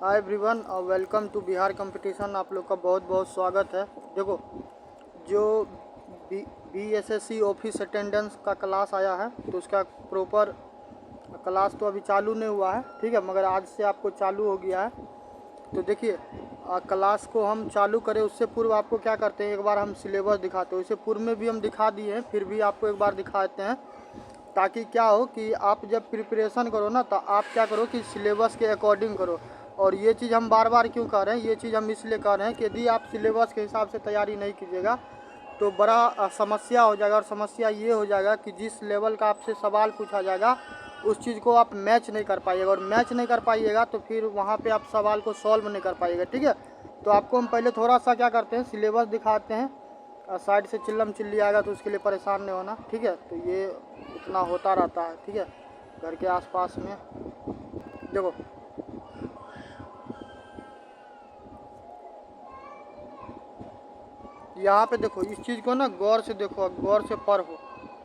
Hi everyone और welcome to Bihar competition. आप लोग का बहुत बहुत स्वागत है। देखो, जो बीएसएससी ऑफिस अटेंडेंस का क्लास आया है तो उसका प्रॉपर क्लास तो अभी चालू नहीं हुआ है, ठीक है, मगर आज से आपको चालू हो गया है। तो देखिए, क्लास को हम चालू करें उससे पूर्व आपको क्या करते हैं, एक बार हम सिलेबस दिखाते हैं। उससे पूर्व में भी हम दिखा दिए हैं, फिर भी आपको एक बार दिखा देते हैं ताकि क्या हो कि आप जब प्रिपरेशन करो ना तो आप क्या करो कि सिलेबस के अकॉर्डिंग करो। और ये चीज़ हम बार बार क्यों कर रहे हैं, ये चीज़ हम इसलिए कर रहे हैं कि यदि आप सिलेबस के हिसाब से तैयारी नहीं कीजिएगा तो बड़ा समस्या हो जाएगा। और समस्या ये हो जाएगा कि जिस लेवल का आपसे सवाल पूछा जाएगा उस चीज़ को आप मैच नहीं कर पाइएगा, और मैच नहीं कर पाइएगा तो फिर वहाँ पे आप सवाल को सॉल्व नहीं कर पाइएगा, ठीक है। तो आपको हम पहले थोड़ा सा क्या करते हैं, सिलेबस दिखाते हैं। साइड से चिल्लम चिल्ली आएगा तो उसके लिए परेशान नहीं होना, ठीक है। तो ये इतना होता रहता है, ठीक है, घर के आसपास में। देखो, यहाँ पे देखो, इस चीज़ को ना गौर से देखो, गौर से पढ़ो,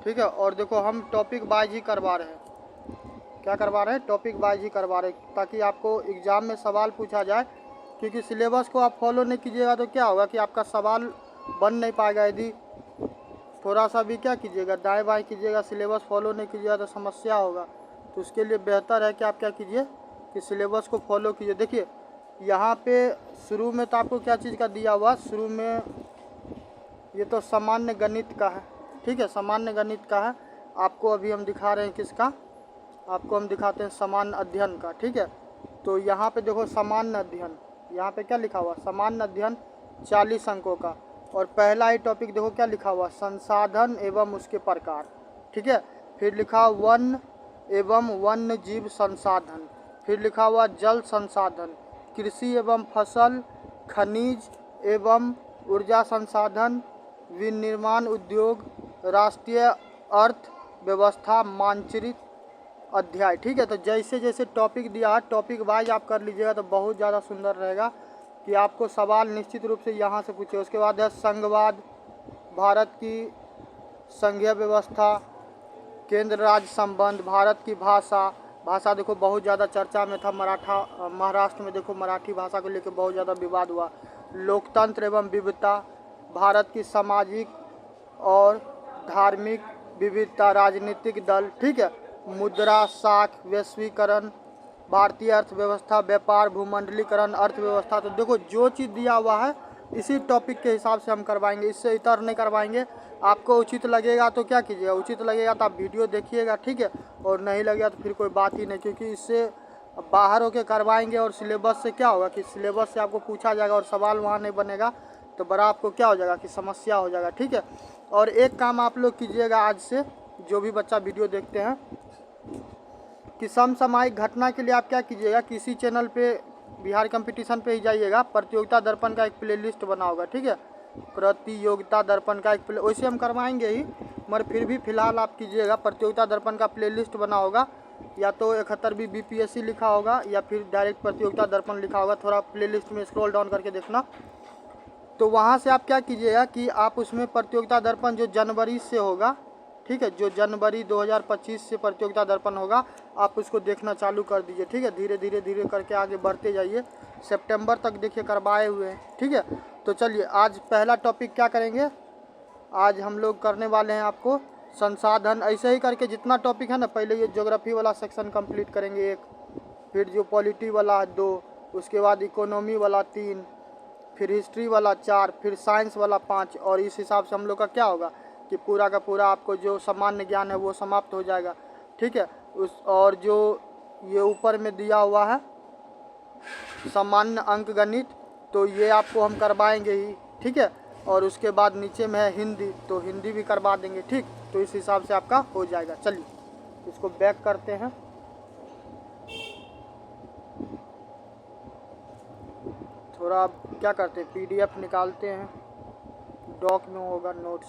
ठीक है। और देखो, हम टॉपिक वाइज ही करवा रहे हैं। क्या करवा रहे हैं? टॉपिक वाइज ही करवा रहे हैं ताकि आपको एग्ज़ाम में सवाल पूछा जाए। क्योंकि सिलेबस को आप फॉलो नहीं कीजिएगा तो क्या होगा कि आपका सवाल बन नहीं पाएगा। यदि थोड़ा सा भी क्या कीजिएगा, दाएँ बाएँ कीजिएगा, सिलेबस फॉलो नहीं कीजिएगा तो समस्या होगा। तो उसके लिए बेहतर है कि आप क्या कीजिए कि सिलेबस को फॉलो कीजिए। देखिए, यहाँ पे शुरू में तो आपको क्या चीज़ का दिया हुआ, शुरू में ये तो सामान्य गणित का है, ठीक है, सामान्य गणित का है। आपको अभी हम दिखा रहे हैं किसका, आपको हम दिखाते हैं सामान्य अध्ययन का, ठीक है। तो यहाँ पे देखो सामान्य अध्ययन, यहाँ पे क्या लिखा हुआ, सामान्य अध्ययन 40 अंकों का। और पहला ही टॉपिक देखो क्या लिखा हुआ, संसाधन एवं उसके प्रकार, ठीक है। फिर लिखा वन एवं वन्य जीव संसाधन, फिर लिखा हुआ जल संसाधन, कृषि एवं फसल, खनिज एवं ऊर्जा संसाधन, विनिर्माण उद्योग, राष्ट्रीय अर्थव्यवस्था मानचित्रित अध्याय, ठीक है। तो जैसे जैसे टॉपिक दिया है टॉपिक वाइज आप कर लीजिएगा तो बहुत ज़्यादा सुंदर रहेगा कि आपको सवाल निश्चित रूप से यहाँ से पूछे। उसके बाद है संघवाद, भारत की संघीय व्यवस्था, केंद्र राज्य संबंध, भारत की भाषा। भाषा देखो बहुत ज़्यादा चर्चा में था, महाराष्ट्र में देखो मराठी भाषा को लेकर बहुत ज़्यादा विवाद हुआ। लोकतंत्र एवं विविधता, भारत की सामाजिक और धार्मिक विविधता, राजनीतिक दल, ठीक है, मुद्रा साख, वैश्वीकरण, भारतीय अर्थव्यवस्था, व्यापार, भूमंडलीकरण, अर्थव्यवस्था। तो देखो जो चीज़ दिया हुआ है इसी टॉपिक के हिसाब से हम करवाएंगे, इससे इतर नहीं करवाएंगे। आपको उचित लगेगा तो क्या कीजिएगा, उचित लगेगा तो आप वीडियो देखिएगा, ठीक है, और नहीं लगेगा तो फिर कोई बात ही नहीं। क्योंकि इससे बाहर होके करवाएंगे और सिलेबस से क्या होगा कि सिलेबस से आपको पूछा जाएगा और सवाल वहाँ नहीं बनेगा तो बड़ा आपको क्या हो जाएगा कि समस्या हो जाएगा, ठीक है। और एक काम आप लोग कीजिएगा आज से, जो भी बच्चा वीडियो देखते हैं, कि समसामयिक घटना के लिए आप क्या कीजिएगा, किसी चैनल पे बिहार कंपटीशन पे ही जाइएगा, प्रतियोगिता दर्पण का एक प्लेलिस्ट बना होगा, ठीक है, प्रतियोगिता दर्पण का एक वैसे हम करवाएंगे ही, मगर फिर भी फिलहाल आप कीजिएगा, प्रतियोगिता दर्पण का प्लेलिस्ट बना होगा, या तो 71वीं बीपीएससी लिखा होगा या फिर डायरेक्ट प्रतियोगिता दर्पण लिखा होगा। थोड़ा प्लेलिस्ट में स्क्रॉल डाउन करके देखना। तो वहाँ से आप क्या कीजिएगा कि आप उसमें प्रतियोगिता दर्पण जो जनवरी से होगा, ठीक है, जो जनवरी 2025 से प्रतियोगिता दर्पण होगा आप उसको देखना चालू कर दीजिए, ठीक है। धीरे धीरे धीरे करके आगे बढ़ते जाइए, सितंबर तक देखिए करवाए हुए हैं, ठीक है। तो चलिए आज पहला टॉपिक क्या करेंगे, आज हम लोग करने वाले हैं आपको संसाधन। ऐसे ही करके जितना टॉपिक है ना, पहले ये ज्योग्राफी वाला सेक्शन कंप्लीट करेंगे एक, फिर जो पॉलिटी वाला 2, उसके बाद इकोनॉमी वाला 3, फिर हिस्ट्री वाला 4, फिर साइंस वाला 5। और इस हिसाब से हम लोग का क्या होगा कि पूरा का पूरा आपको जो सामान्य ज्ञान है वो समाप्त हो जाएगा, ठीक है। उस और जो ये ऊपर में दिया हुआ है सामान्य अंक गणित, तो ये आपको हम करवाएंगे ही, ठीक है। और उसके बाद नीचे में है हिंदी, तो हिंदी भी करवा देंगे, ठीक। तो इस हिसाब से आपका हो जाएगा। चलिए इसको बैक करते हैं, थोड़ा क्या करते हैं पीडीएफ निकालते हैं, डॉक में होगा नोट्स।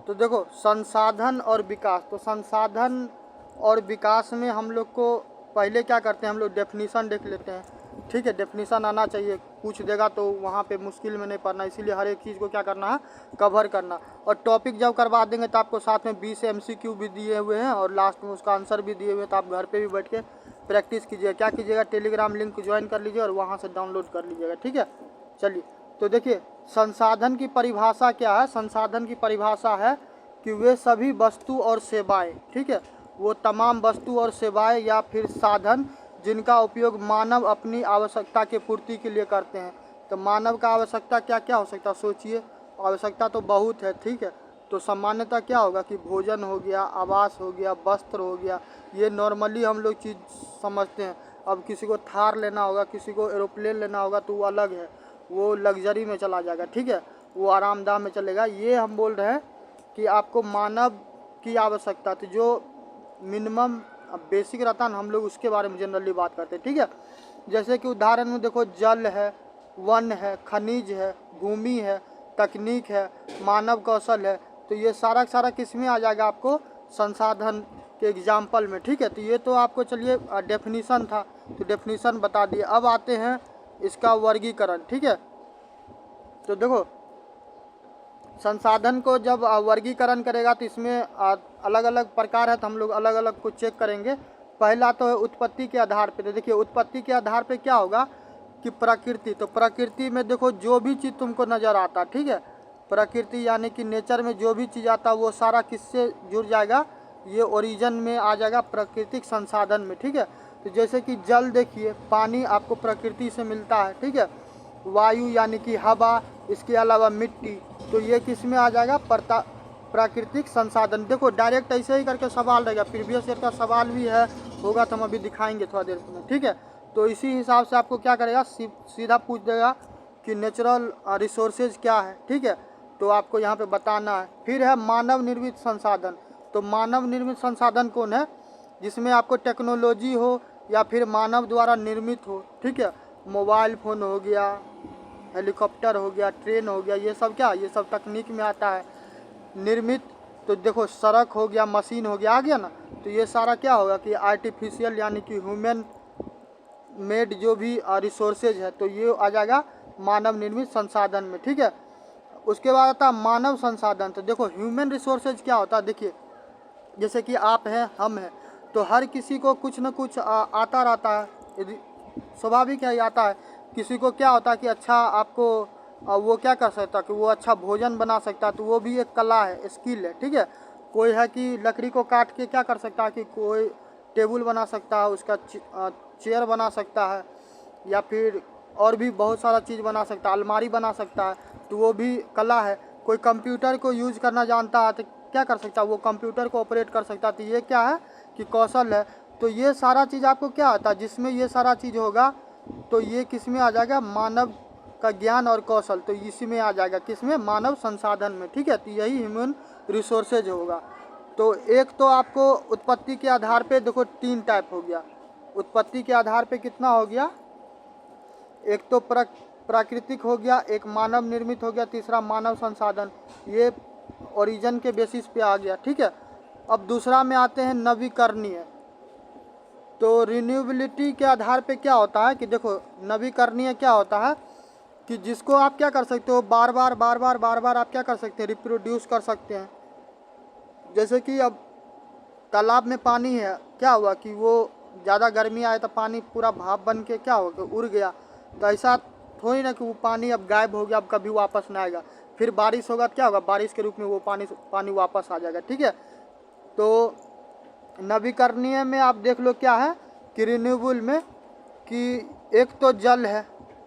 तो देखो संसाधन और विकास, तो संसाधन और विकास में हम लोग को पहले क्या करते हैं, हम लोग डेफिनीशन देख लेते हैं। ठीक है, डेफिनेशन आना चाहिए। पूछ देगा तो वहाँ पे मुश्किल में नहीं पड़ना, इसीलिए हर एक चीज़ को क्या करना है, कवर करना। और टॉपिक जब करवा देंगे तो आपको साथ में 20 MCQ भी दिए हुए हैं और लास्ट में उसका आंसर भी दिए हुए हैं, तो आप घर पे भी बैठ के प्रैक्टिस कीजिएगा। क्या कीजिएगा, टेलीग्राम लिंक ज्वाइन कर लीजिए और वहाँ से डाउनलोड कर लीजिएगा। ठीक है, चलिए तो देखिए संसाधन की परिभाषा क्या है। संसाधन की परिभाषा है कि वे सभी वस्तु और सेवाएं, ठीक है, वो तमाम वस्तु और सेवाएं या फिर साधन जिनका उपयोग मानव अपनी आवश्यकता के पूर्ति के लिए करते हैं। तो मानव का आवश्यकता क्या क्या हो सकता है, सोचिए। आवश्यकता तो बहुत है, ठीक है। तो सामान्यतः क्या होगा कि भोजन हो गया, आवास हो गया, वस्त्र हो गया, ये नॉर्मली हम लोग चीज़ समझते हैं। अब किसी को थार लेना होगा, किसी को एरोप्लेन लेना होगा तो वो अलग है, वो लग्जरी में चला जाएगा, ठीक है, वो आरामदाह में चलेगा। ये हम बोल रहे हैं कि आपको मानव की आवश्यकता, तो जो मिनिमम बेसिक रहता है ना, हम लोग उसके बारे में जनरली बात करते हैं, ठीक है। जैसे कि उदाहरण में देखो, जल है, वन है, खनिज है, भूमि है, तकनीक है, मानव कौशल है। तो ये सारा सारा किस में आ जाएगा, आपको संसाधन के एग्जाम्पल में, ठीक है। तो ये तो आपको चलिए डेफिनीशन था, तो डेफिनीशन बता दिए। अब आते हैं इसका वर्गीकरण, ठीक है। तो देखो संसाधन को जब वर्गीकरण करेगा तो इसमें अलग अलग प्रकार है, तो हम लोग अलग अलग को चेक करेंगे। पहला तो है उत्पत्ति के आधार पे। तो देखिए उत्पत्ति के आधार पे क्या होगा कि प्रकृति, तो प्रकृति में देखो जो भी चीज़ तुमको नज़र आता, ठीक है, प्रकृति यानी कि नेचर में जो भी चीज़ आता वो सारा किससे जुड़ जाएगा, ये ओरिजिन में आ जाएगा, प्राकृतिक संसाधन में, ठीक है। तो जैसे कि जल देखिए, पानी आपको प्रकृति से मिलता है, ठीक है। वायु यानी कि हवा, इसके अलावा मिट्टी, तो ये किस में आ जाएगा, प्राकृतिक संसाधन। देखो डायरेक्ट ऐसे ही करके सवाल रहेगा, प्रीवियस ईयर का सवाल भी है, होगा तो हम अभी दिखाएंगे थोड़ा देर में, ठीक है। तो इसी हिसाब से आपको क्या करेगा, सीधा पूछ देगा कि नेचुरल रिसोर्सेज क्या है, ठीक है, तो आपको यहाँ पे बताना है। फिर है मानव निर्मित संसाधन। तो मानव निर्मित संसाधन कौन है, जिसमें आपको टेक्नोलॉजी हो या फिर मानव द्वारा निर्मित हो, ठीक है। मोबाइल फ़ोन हो गया, हेलीकॉप्टर हो गया, ट्रेन हो गया, ये सब क्या, ये सब तकनीक में आता है निर्मित। तो देखो सड़क हो गया, मशीन हो गया, आ गया ना। तो ये सारा क्या होगा कि आर्टिफिशियल यानी कि ह्यूमन मेड जो भी रिसोर्सेज है, तो ये आ जाएगा मानव निर्मित संसाधन में, ठीक है। उसके बाद आता है मानव संसाधन। तो देखो ह्यूमन रिसोर्सेज क्या होता है, देखिए जैसे कि आप हैं, हम हैं, तो हर किसी को कुछ न कुछ आता रहता है, स्वाभाविक है, ये आता है। किसी को क्या होता है कि अच्छा आपको वो क्या कर सकता है कि वो अच्छा भोजन बना सकता है, तो वो भी एक कला है, स्किल है, ठीक है। कोई है कि लकड़ी को काट के क्या कर सकता है कि कोई टेबल बना सकता है, उसका चेयर बना सकता है, या फिर और भी बहुत सारा चीज़ बना सकता है, अलमारी बना सकता है, तो वो भी कला है। कोई कंप्यूटर को यूज करना जानता है तो क्या कर सकता है, वो कंप्यूटर को ऑपरेट कर सकता है, तो ये क्या है कि कौशल है। तो ये सारा चीज़ आपको क्या आता है, जिसमें ये सारा चीज़ होगा तो ये किस में आ जाएगा, मानव का ज्ञान और कौशल, तो इसी में आ जाएगा, किसमें, मानव संसाधन में, ठीक है। तो यही ह्यूमन रिसोर्सेज होगा। तो एक तो आपको उत्पत्ति के आधार पे देखो 3 टाइप हो गया। उत्पत्ति के आधार पे कितना हो गया, एक तो प्राकृतिक हो गया, एक मानव निर्मित हो गया, तीसरा मानव संसाधन, ये ओरिजिन के बेसिस पे आ गया, ठीक है। अब दूसरा में आते हैं नवीकरणीय। तो रिन्यूएबिलिटी के आधार पे क्या होता है कि देखो नवीकरणीय क्या होता है कि जिसको आप क्या कर सकते हो, बार बार आप क्या कर सकते हैं, रिप्रोड्यूस कर सकते हैं। जैसे कि अब तालाब में पानी है, क्या हुआ कि वो ज़्यादा गर्मी आए तो पानी पूरा भाप बन के क्या होगा, उड़ गया। तो ऐसा थोड़ी ना कि वो पानी अब गायब हो गया, अब कभी वापस ना आएगा। फिर बारिश होगा तो क्या होगा, बारिश के रूप में वो पानी वापस आ जाएगा, ठीक है। तो नवीकरणीय में आप देख लो क्या है कि रिन्यूएबल में कि एक तो जल है,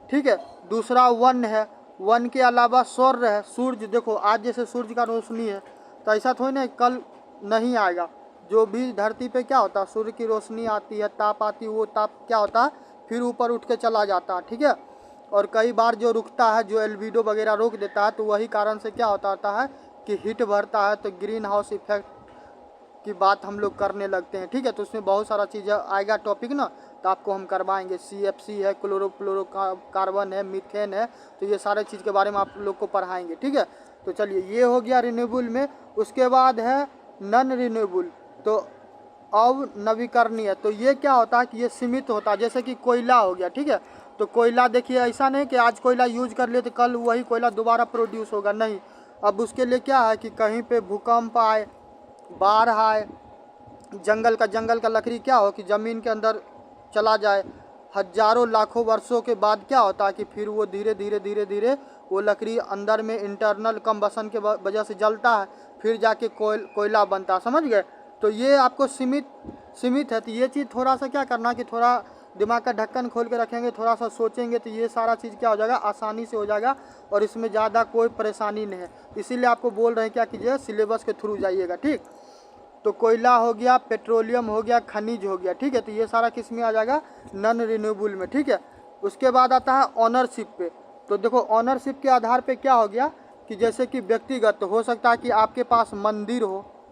ठीक है, दूसरा वन है, वन के अलावा सौर है, सूर्य। देखो आज जैसे सूर्य का रोशनी है, तो ऐसा थोड़ी ना कल नहीं आएगा। जो भी धरती पे क्या होता है, सूर्य की रोशनी आती है, ताप आती है, वो ताप क्या होता है फिर ऊपर उठ के चला जाता है, ठीक है। और कई बार जो रुकता है, जो एल्बिडो वगैरह रोक देता है, तो वही कारण से क्या होता है कि हीट बढ़ता है, तो ग्रीन हाउस इफेक्ट की बात हम लोग करने लगते हैं, ठीक है। तो उसमें बहुत सारा चीज़ आएगा टॉपिक ना, तो आपको हम करवाएंगे। CFC है, क्लोरोफ्लोरोकार्बन है, मीथेन है, तो ये सारे चीज़ के बारे में आप लोग को पढ़ाएंगे, ठीक है। तो चलिए ये हो गया रिन्यूएबल में। उसके बाद है नॉन रिन्यूएबल, तो अनवीकरणीय। तो ये क्या होता है कि ये सीमित होता है, जैसे कि कोयला हो गया, ठीक है। तो कोयला देखिए ऐसा नहीं कि आज कोयला यूज कर लिए तो कल वही कोयला दोबारा प्रोड्यूस होगा, नहीं। अब उसके लिए क्या है कि कहीं पे भूकंप आए, बाढ़ आए, जंगल का लकड़ी क्या हो कि ज़मीन के अंदर चला जाए, हजारों लाखों वर्षों के बाद क्या होता है कि फिर वो धीरे धीरे धीरे धीरे वो लकड़ी अंदर में इंटरनल कंबसन के वजह से जलता है, फिर जाके कोयला बनता है, समझ गए। तो ये आपको सीमित है। तो ये चीज़ थोड़ा सा क्या करना कि थोड़ा दिमाग का ढक्कन खोल के रखेंगे, थोड़ा सा सोचेंगे तो ये सारा चीज़ क्या हो जाएगा, आसानी से हो जाएगा और इसमें ज़्यादा कोई परेशानी नहीं है। इसीलिए आपको बोल रहे हैं क्या कीजिए, सिलेबस के थ्रू जाइएगा, ठीक। तो कोयला हो गया, पेट्रोलियम हो गया, खनिज हो गया, ठीक है। तो ये सारा किस में आ जाएगा, नॉन रिन्यूएबल में, ठीक है। उसके बाद आता है ऑनरशिप पे। तो देखो ऑनरशिप के आधार पे क्या हो गया कि जैसे कि व्यक्तिगत हो सकता है कि आपके पास मंदिर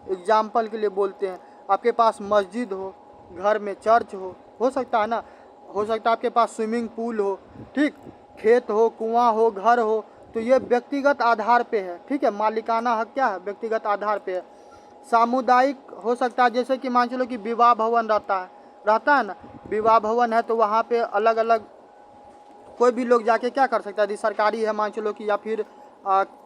एग्जाम्पल के लिए बोलते हैं, आपके पास मस्जिद हो, घर में चर्च हो सकता है ना, हो सकता है आपके पास स्विमिंग पूल हो, ठीक, खेत हो, कुआं हो, घर हो। तो ये व्यक्तिगत आधार पे है, ठीक है। मालिकाना हक क्या है, व्यक्तिगत आधार पे है। सामुदायिक हो सकता है, जैसे कि मान चलो कि विवाह भवन रहता है ना, विवाह भवन है तो वहाँ पे अलग अलग कोई भी लोग जाके क्या कर सकता है, यदि सरकारी है मान चलो कि, या फिर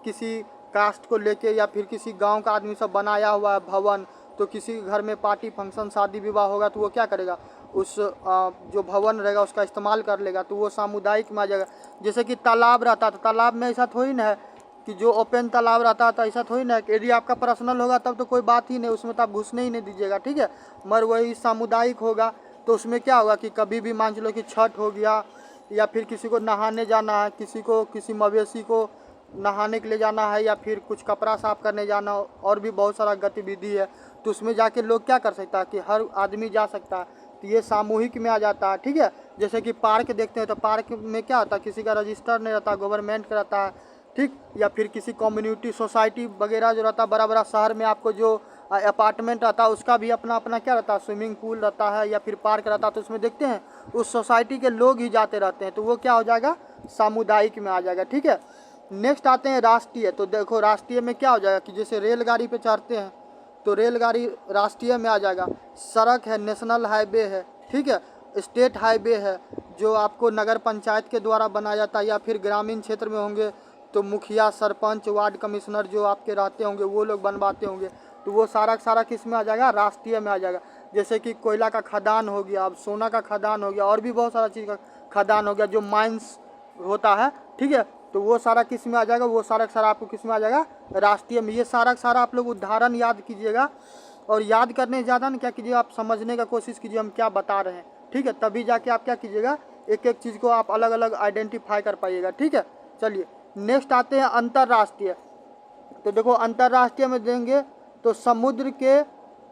किसी कास्ट को लेके, या फिर किसी गांव का आदमी सब बनाया हुआ है भवन, तो किसी घर में पार्टी फंक्शन शादी विवाह होगा तो वो क्या करेगा, उस जो भवन रहेगा उसका इस्तेमाल कर लेगा, तो वो सामुदायिक में आ जाएगा। जैसे कि तालाब रहता है तो तालाब में ऐसा थोड़ी ना है कि जो ओपन तालाब रहता है तो ऐसा थोड़ी ना है कि यदि आपका पर्सनल होगा तब तो कोई बात ही नहीं, उसमें तो आप घुसने ही नहीं दीजिएगा, ठीक है। मगर वही सामुदायिक होगा तो उसमें क्या होगा कि कभी भी मान लो कि छठ हो गया, या फिर किसी को नहाने जाना है, किसी मवेशी को नहाने के लिए जाना है, या फिर कुछ कपड़ा साफ करने जाना, और भी बहुत सारा गतिविधि है, तो उसमें जाके लोग क्या कर सकता है कि हर आदमी जा सकता है। तो ये सामूहिक में आ जाता है, ठीक है। जैसे कि पार्क देखते हैं तो पार्क में क्या होता है, किसी का रजिस्टर नहीं रहता, गवर्नमेंट का रहता है, ठीक। या फिर किसी कम्युनिटी सोसाइटी वगैरह जो रहता है, बड़ा बड़ा शहर में आपको जो अपार्टमेंट रहता है उसका भी अपना अपना क्या रहता है, स्विमिंग पूल रहता है या फिर पार्क रहता है, तो उसमें देखते हैं उस सोसाइटी के लोग ही जाते रहते हैं, तो वो क्या हो जाएगा, सामुदायिक में आ जाएगा, ठीक है। नेक्स्ट आते हैं राष्ट्रीय। तो देखो राष्ट्रीय में क्या हो जाएगा कि जैसे रेलगाड़ी पे चढ़ते हैं तो रेलगाड़ी राष्ट्रीय में आ जाएगा। सड़क है, नेशनल हाईवे है, ठीक है, स्टेट हाईवे है जो आपको नगर पंचायत के द्वारा बनाया जाता है, या फिर ग्रामीण क्षेत्र में होंगे तो मुखिया, सरपंच, वार्ड कमिश्नर जो आपके रहते होंगे वो लोग बनवाते होंगे, तो वो सारा किस में आ जाएगा, राष्ट्रीय में आ जाएगा। जैसे कि कोयला का खदान हो गया, अब सोना का खदान हो गया, और भी बहुत सारा चीज़ का खदान हो गया, जो माइंस होता है, ठीक है। तो वो सारा किस में आ जाएगा, वो सारा आपको किस में आ जाएगा, राष्ट्रीय में। ये सारा आप लोग उदाहरण याद कीजिएगा, और याद करने ज़्यादा ना क्या कीजिए, आप समझने का कोशिश कीजिए हम क्या बता रहे हैं, ठीक है। तभी जाके आप क्या कीजिएगा, एक एक चीज़ को आप अलग अलग आइडेंटिफाई कर पाइएगा, ठीक है। चलिए नेक्स्ट आते हैं अंतर्राष्ट्रीय। तो देखो अंतर्राष्ट्रीय में देंगे तो समुद्र के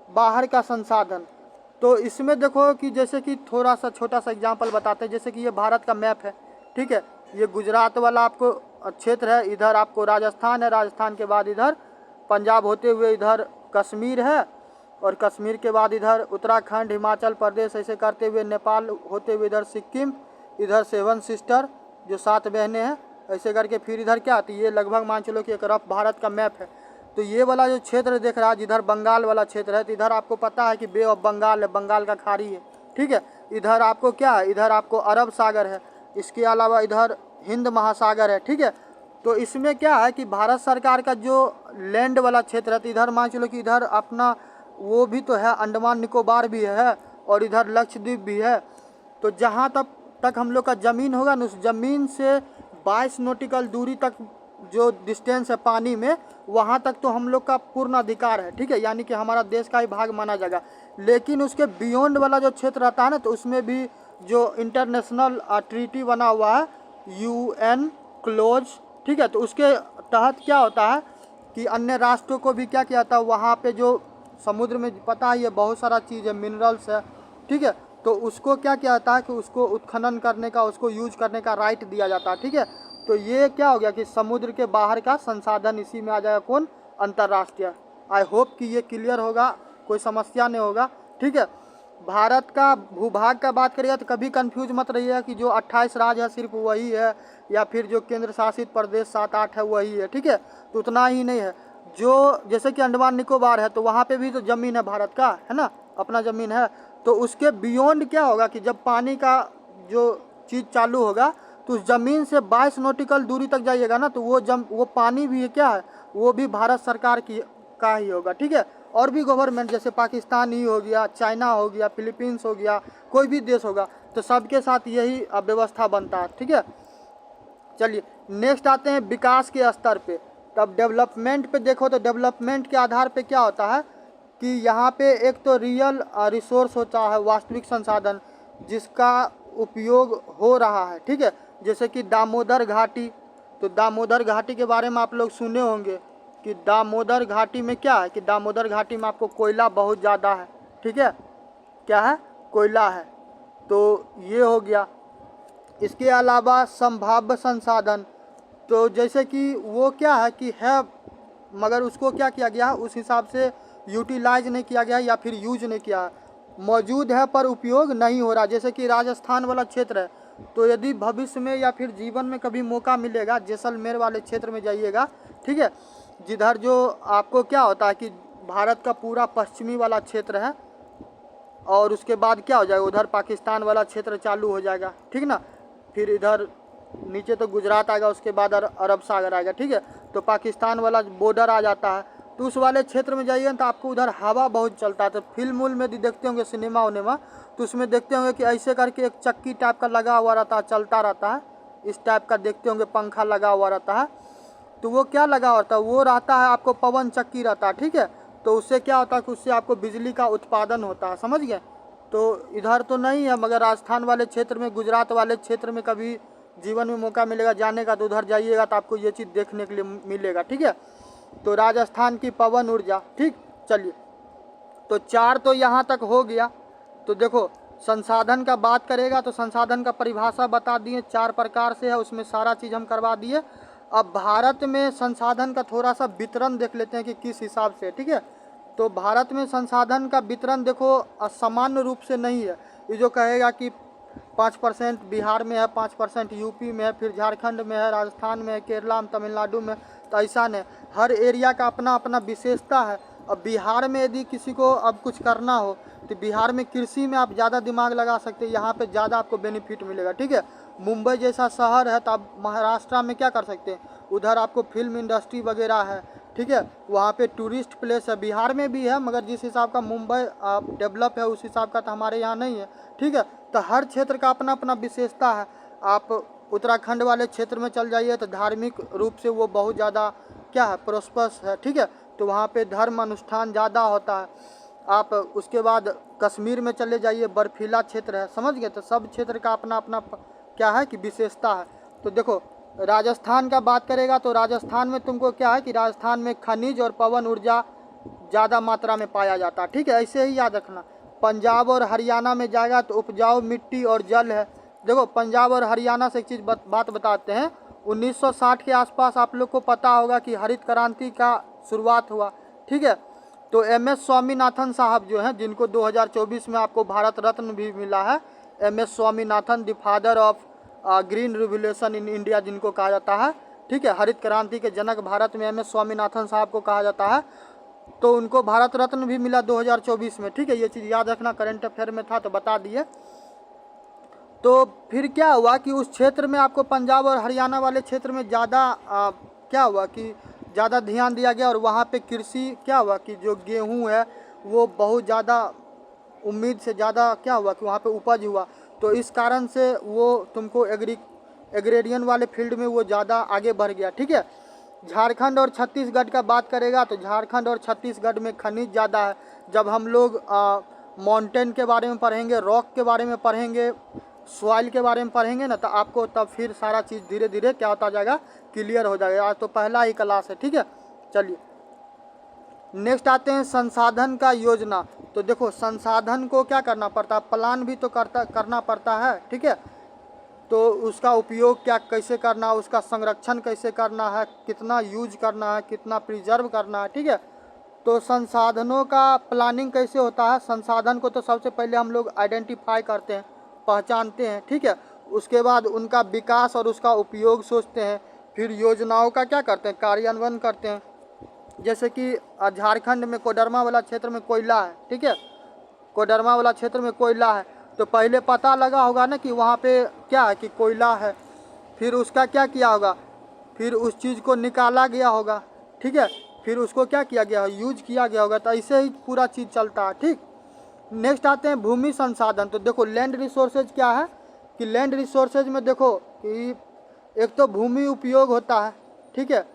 बाहर का संसाधन। तो इसमें देखो कि जैसे कि थोड़ा सा छोटा सा एग्जांपल बताते हैं, जैसे कि ये भारत का मैप है, ठीक है। ये गुजरात वाला आपको क्षेत्र है, इधर आपको राजस्थान है, राजस्थान के बाद इधर पंजाब होते हुए इधर कश्मीर है, और कश्मीर के बाद इधर उत्तराखंड, हिमाचल प्रदेश, ऐसे करते हुए नेपाल होते हुए इधर सिक्किम, इधर 7 सिस्टर जो 7 बहनें हैं, ऐसे करके फिर इधर क्या आती है, ये लगभग मान चलो कि एक रफ भारत का मैप है। तो ये वाला जो क्षेत्र देख रहा है जिधर बंगाल वाला क्षेत्र है, तो इधर आपको पता है कि बे ऑफ बंगाल है, बंगाल का खाड़ी है, ठीक है। इधर आपको क्या है, इधर आपको अरब सागर है, इसके अलावा इधर हिंद महासागर है, ठीक है। तो इसमें क्या है कि भारत सरकार का जो लैंड वाला क्षेत्र है, तो इधर मान चलो कि इधर अपना वो भी तो है, अंडमान निकोबार भी है, और इधर लक्षद्वीप भी है। तो जहाँ तक हम लोग का ज़मीन होगा ना, उस ज़मीन से 22 नॉटिकल दूरी तक जो डिस्टेंस है पानी में, वहाँ तक तो हम लोग का पूर्ण अधिकार है, ठीक है, यानी कि हमारा देश का ही भाग माना जाएगा। लेकिन उसके बियॉन्ड वाला जो क्षेत्र रहता है ना, तो उसमें भी जो इंटरनेशनल ट्रीटी बना हुआ है, UN क्लोज, ठीक है, तो उसके तहत क्या होता है कि अन्य राष्ट्रों को भी क्या किया था, वहाँ पे जो समुद्र में पता है ये बहुत सारा चीज़ है, मिनरल्स है, ठीक है, तो उसको क्या किया जाता है कि उसको उत्खनन करने का, उसको यूज करने का राइट दिया जाता है, ठीक है। तो ये क्या हो गया कि समुद्र के बाहर का संसाधन इसी में आ जाएगा, कौन, अंतर्राष्ट्रीय। आई होप कि ये क्लियर होगा, कोई समस्या नहीं होगा, ठीक है। भारत का भूभाग का बात करिएगा तो कभी कंफ्यूज मत रहिएगा कि जो 28 राज्य है सिर्फ वही है, या फिर जो केंद्र शासित प्रदेश 7-8 है वही है, ठीक है। तो उतना ही नहीं है, जो जैसे कि अंडमान निकोबार है तो वहाँ पे भी तो ज़मीन है भारत का, है ना, अपना ज़मीन है। तो उसके बियॉन्ड क्या होगा कि जब पानी का जो चीज़ चालू होगा तो उस ज़मीन से 22 नॉटिकल दूरी तक जाइएगा ना, तो वो पानी भी है क्या है, वो भी भारत सरकार की का ही होगा, ठीक है। और भी गवर्नमेंट जैसे पाकिस्तान ही हो गया, चाइना हो गया, फिलीपींस हो गया, कोई भी देश होगा, तो सबके साथ यही व्यवस्था बनता है, ठीक है। चलिए नेक्स्ट आते हैं विकास के स्तर पे। तब डेवलपमेंट पे देखो तो डेवलपमेंट के आधार पे क्या होता है कि यहाँ पे एक तो रियल रिसोर्स होता है, वास्तविक संसाधन जिसका उपयोग हो रहा है, ठीक है। जैसे कि दामोदर घाटी, तो दामोदर घाटी के बारे में आप लोग सुने होंगे कि दामोदर घाटी में क्या है कि दामोदर घाटी में आपको कोयला बहुत ज़्यादा है, ठीक है, क्या है, कोयला है। तो ये हो गया। इसके अलावा संभाव्य संसाधन, तो जैसे कि वो क्या है कि है मगर उसको क्या किया गया है उस हिसाब से यूटिलाइज नहीं किया गया या फिर यूज नहीं किया, मौजूद है पर उपयोग नहीं हो रहा। जैसे कि राजस्थान वाला क्षेत्र है, तो यदि भविष्य में या फिर जीवन में कभी मौका मिलेगा जैसलमेर वाले क्षेत्र में जाइएगा, ठीक है, जिधर जो आपको क्या होता है कि भारत का पूरा पश्चिमी वाला क्षेत्र है और उसके बाद क्या हो जाएगा उधर पाकिस्तान वाला क्षेत्र चालू हो जाएगा, ठीक ना, फिर इधर नीचे तो गुजरात आएगा, उसके बाद अरब सागर आएगा, ठीक है, तो पाकिस्तान वाला बॉर्डर आ जाता है। तो उस वाले क्षेत्र में जाइए तो आपको उधर हवा बहुत चलता है। तो फिल्म उल में भी देखते होंगे सिनेमा उनेमा, तो उसमें देखते होंगे कि ऐसे करके एक चक्की टाइप का लगा हुआ रहता है, चलता रहता है, इस टाइप का देखते होंगे, पंखा लगा हुआ रहता है। तो वो क्या लगा होता है, वो रहता है आपको पवन चक्की रहता है, ठीक है। तो उससे क्या होता है कि उससे आपको बिजली का उत्पादन होता है, समझ गए। तो इधर तो नहीं है मगर राजस्थान वाले क्षेत्र में, गुजरात वाले क्षेत्र में कभी जीवन में मौका मिलेगा जाने का तो उधर जाइएगा तो आपको ये चीज़ देखने के लिए मिलेगा, ठीक है। तो राजस्थान की पवन ऊर्जा, ठीक। चलिए तो 4 तो यहाँ तक हो गया। तो देखो संसाधन का बात करेगा तो संसाधन का परिभाषा बता दिए, 4 प्रकार से है, उसमें सारा चीज़ हम करवा दिए। अब भारत में संसाधन का थोड़ा सा वितरण देख लेते हैं कि किस हिसाब से, ठीक है। तो भारत में संसाधन का वितरण देखो सामान्य रूप से नहीं है। ये जो कहेगा कि 5% बिहार में है, 5% यूपी में है, फिर झारखंड में है, राजस्थान में है, केरला में, तमिलनाडु में, तो ऐसा नहीं, हर एरिया का अपना अपना विशेषता है। अब बिहार में यदि किसी को अब कुछ करना हो तो बिहार में कृषि में आप ज़्यादा दिमाग लगा सकते हैं, यहाँ पे ज़्यादा आपको बेनिफिट मिलेगा, ठीक है। मुंबई जैसा शहर है तो आप महाराष्ट्र में क्या कर सकते हैं, उधर आपको फिल्म इंडस्ट्री वगैरह है, ठीक है, वहाँ पे टूरिस्ट प्लेस है, बिहार में भी है मगर जिस हिसाब का मुंबई डेवलप है उस हिसाब का तो हमारे यहाँ नहीं है, ठीक है। तो हर क्षेत्र का अपना अपना विशेषता है। आप उत्तराखंड वाले क्षेत्र में चल जाइए तो धार्मिक रूप से वो बहुत ज़्यादा क्या है, प्रोस्पर्स है, ठीक है, तो वहाँ पे धर्म अनुष्ठान ज़्यादा होता है। आप उसके बाद कश्मीर में चले जाइए, बर्फीला क्षेत्र है, समझ गए। तो सब क्षेत्र का अपना अपना क्या है कि विशेषता है। तो देखो राजस्थान का बात करेगा तो राजस्थान में तुमको क्या है कि राजस्थान में खनिज और पवन ऊर्जा ज़्यादा मात्रा में पाया जाता है, ठीक है, ऐसे ही याद रखना। पंजाब और हरियाणा में जाएगा तो उपजाऊ मिट्टी और जल है। देखो पंजाब और हरियाणा से एक चीज़ बात बताते हैं, 1960 के आसपास आप लोग को पता होगा कि हरित क्रांति का शुरुआत हुआ, ठीक है। तो MS स्वामीनाथन साहब जो हैं, जिनको 2024 में आपको भारत रत्न भी मिला है, MS Swaminathan the father of green revolution in India जिनको कहा जाता है, ठीक है, हरित क्रांति के जनक भारत में MS स्वामीनाथन साहब को कहा जाता है। तो उनको भारत रत्न भी मिला 2024 में, ठीक है, ये चीज़ याद रखना, करंट अफेयर में था तो बता दिए। तो फिर क्या हुआ कि उस क्षेत्र में आपको पंजाब और हरियाणा वाले क्षेत्र में ज़्यादा क्या हुआ कि ज़्यादा ध्यान दिया गया और वहाँ पे कृषि क्या हुआ कि जो गेहूँ है वो बहुत ज़्यादा उम्मीद से ज़्यादा क्या हुआ कि वहाँ पे उपज हुआ। तो इस कारण से वो तुमको एग्रेरियन वाले फील्ड में वो ज़्यादा आगे बढ़ गया, ठीक है। झारखंड और छत्तीसगढ़ का बात करेगा तो झारखंड और छत्तीसगढ़ में खनिज ज़्यादा है। जब हम लोग माउंटेन के बारे में पढ़ेंगे, रॉक के बारे में पढ़ेंगे, सॉइल के बारे में पढ़ेंगे ना, तो आपको तब फिर सारा चीज़ धीरे धीरे क्या होता जाएगा, क्लियर हो जाएगा। आज तो पहला ही क्लास है, ठीक है। चलिए नेक्स्ट आते हैं संसाधन का योजना। तो देखो संसाधन को क्या करना पड़ता है, प्लान भी तो करना पड़ता है, ठीक है। तो उसका उपयोग क्या कैसे करना, उसका संरक्षण कैसे करना है, कितना यूज करना है, कितना प्रिजर्व करना है, ठीक है। तो संसाधनों का प्लानिंग कैसे होता है, संसाधन को तो सबसे पहले हम लोग आइडेंटिफाई करते हैं, पहचानते हैं, ठीक है। उसके बाद उनका विकास और उसका उपयोग सोचते हैं, फिर योजनाओं का क्या करते हैं, कार्यान्वयन करते हैं। जैसे कि झारखंड में कोडरमा वाला क्षेत्र में कोयला है, ठीक है, कोडरमा वाला क्षेत्र में कोयला है, तो पहले पता लगा होगा ना कि वहाँ पे क्या है कि कोयला है, फिर उसका क्या किया होगा, फिर उस चीज़ को निकाला गया होगा, ठीक है, फिर उसको क्या किया गया, यूज किया गया होगा। तो ऐसे ही पूरा चीज़ चलता है, ठीक। नेक्स्ट आते हैं भूमि संसाधन। तो देखो लैंड रिसोर्सेज क्या है कि लैंड रिसोर्सेज में देखो कि एक तो भूमि उपयोग होता है, ठीक है।